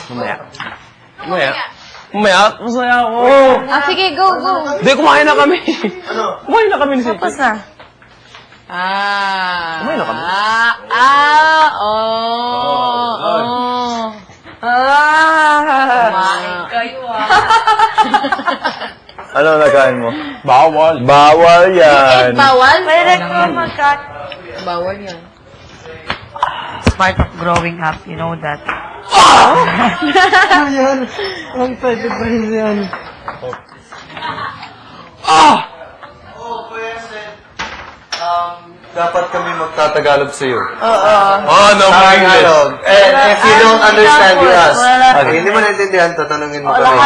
Masaya ako. Sige, go. Hindi, kumain na kami. Kumain na kami ni Seki. Tapos na. Kumain na kami. Kumain kayo Ano nakain mo? Bawal. Bawal yan. Bawal? Pwede ko magkat. Bawal yan. It's part of growing up, you know that. Yan. Ang pwede ba yan? Dapat kami magtatagalog sa'yo. No, Tagalog. And if you don't understand, you ask. Pag hindi mo naintindihan, tatanungin mo kami.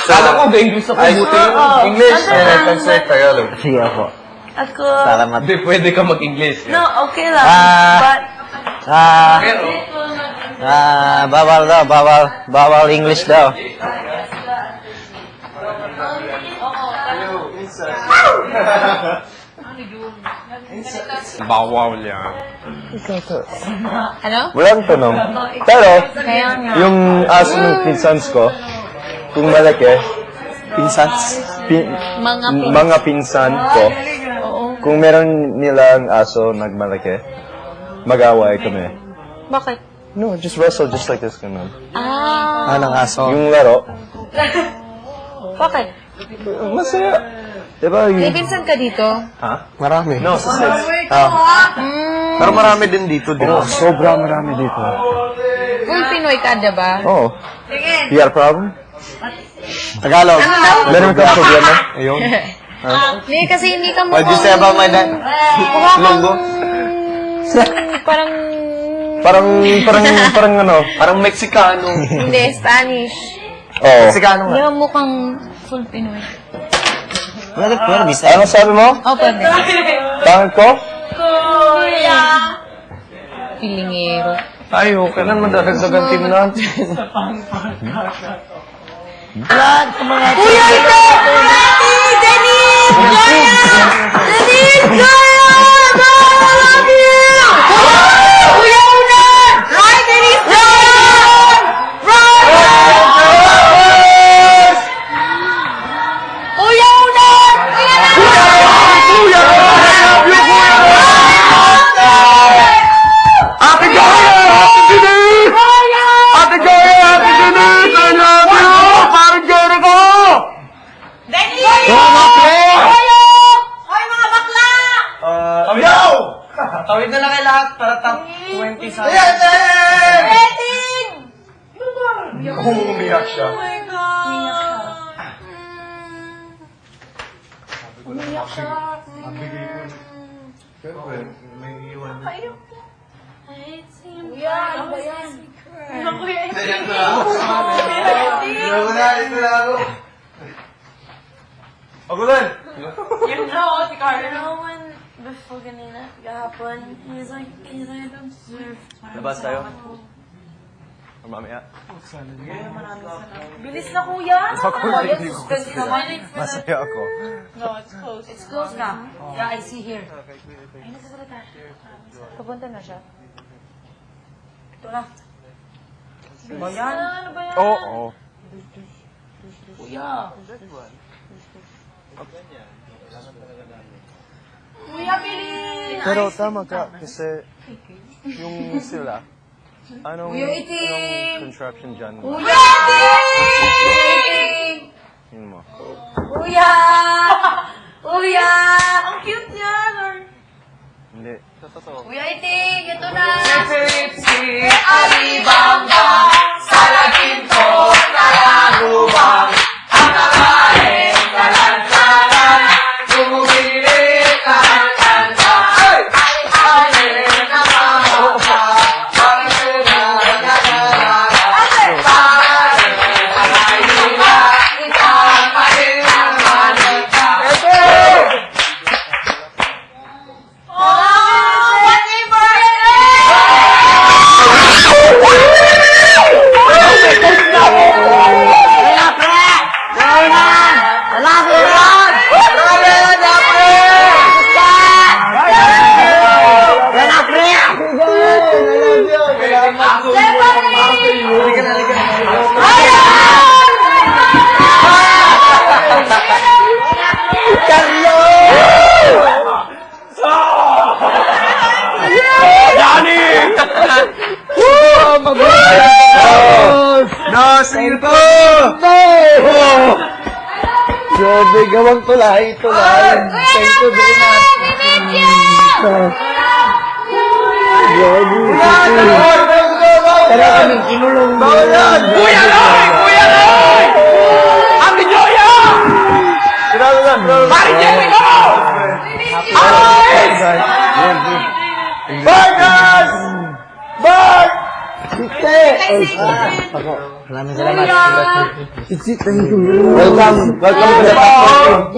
Kala ko, English ako. Buti English and I translate Tagalog. Sige ako. Ako. Salamat. Hindi, pwede ka mag-English. No, okay lang. But, Bawal daw, bawal English daw. Bawal yan. Ano? Walang tanong. Pero, Kaya nga. yung aso ng pinsans ko, kung malaki, mga pinsan ko, kung meron nilang aso nagmalaki, mag-away kami. Bakit? No, just wrestle just like this, ganun. Anong aso? Yung laro, Bakit? masaya. Diba May yung... pinsan ka dito? Ha? Marami. No, sa sets. Pero marami din dito, di ba? Sobra marami dito. Full Pinoy ka, diba? Oh. You got a problem? Tagalog. Meron ka problema? Ayun. Hindi, kasi hindi ka mukhang... What do you say about my dad? Mukha kang... Parang ano? Parang Mexicano. Hindi, Spanish. Oh. Mexicano Hindi nga. ka mukhang full Pinoy. Pwede, bisa. Ano sabi mo? Oh, pwede. Pangit ko? Pilingero. Ay, okay na. Madadagdagan team natin. Kuya, ito! Dennis! Dennis! Dennis! I love you! Kuya, una! Right, Dennis! Run! Run! Kuya, una! Ate Gaya! Ate Denise! Ate Gaya! Ate Denise! I love you! Parang Jericho! Dennis! Hoy, mga bakla! Yo! Tawid na lang kayo lahat para top 20 sa... Retin! Kung umiyak siya. Oh my God! Umiyak siya. May iwan. Kuya, ano ba yan? Kuya, Ito na ako. Agulan! you know, si Carlo, when before kanina, kahapon, he's like, I'm surf. Labas tayo. Or mamaya. Bilis na kuya! Masaya ako. No, it's closed. It's closed na. Yeah, I see here. Ay, nagsasalita. Papunta na siya. Ito na. Ba yan? Ano ba yan? Oo. Kuya. Kuya, bilis! Pero tama ka kasi yung sila, anong contraption dyan? Kuya! Iting! Yun mo. Kuya! Kuya! Ang cute niya! Hindi. Sa totoo. Kuya Iting, ito na! Alibaba, Salaginto, Kalagubang, ang nakain, kalansaran, tumumilit, kanta, alin na mahupa, pag-sila, nagagawa, pag-sila, isang pahinang manita. Oh, what a birthday! Nasito! Grabe, gawang tulay. Thank you very much. Tara kami, kinulong mo. Kuya Roy! Kuya Roy! Ate Joya! Grabe lang, grabe. Pare Jericho! Ay! Burgers! Burg! Site! Maraming salamat. Welcome to the top.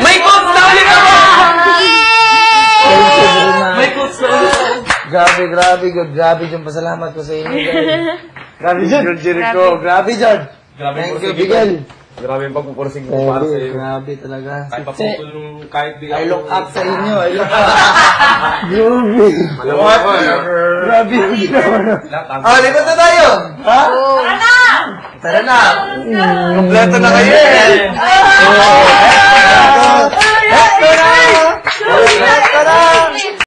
May coach na ulit ako! May coach na ulit ako. Grabe John, pasalamat ko sa inyo. Grabe John, Jericho. Grabe John. Thank you, Bigel. Grabe yung pagpupursing ko para sa'yo. Grabe talaga. Kahit paputol nung kahit di I look up sa inyo. I look up. Grabe. Grabe. Lipat na tayo. Ha? Tara na. Kompleto na kayo eh. Kompleto na.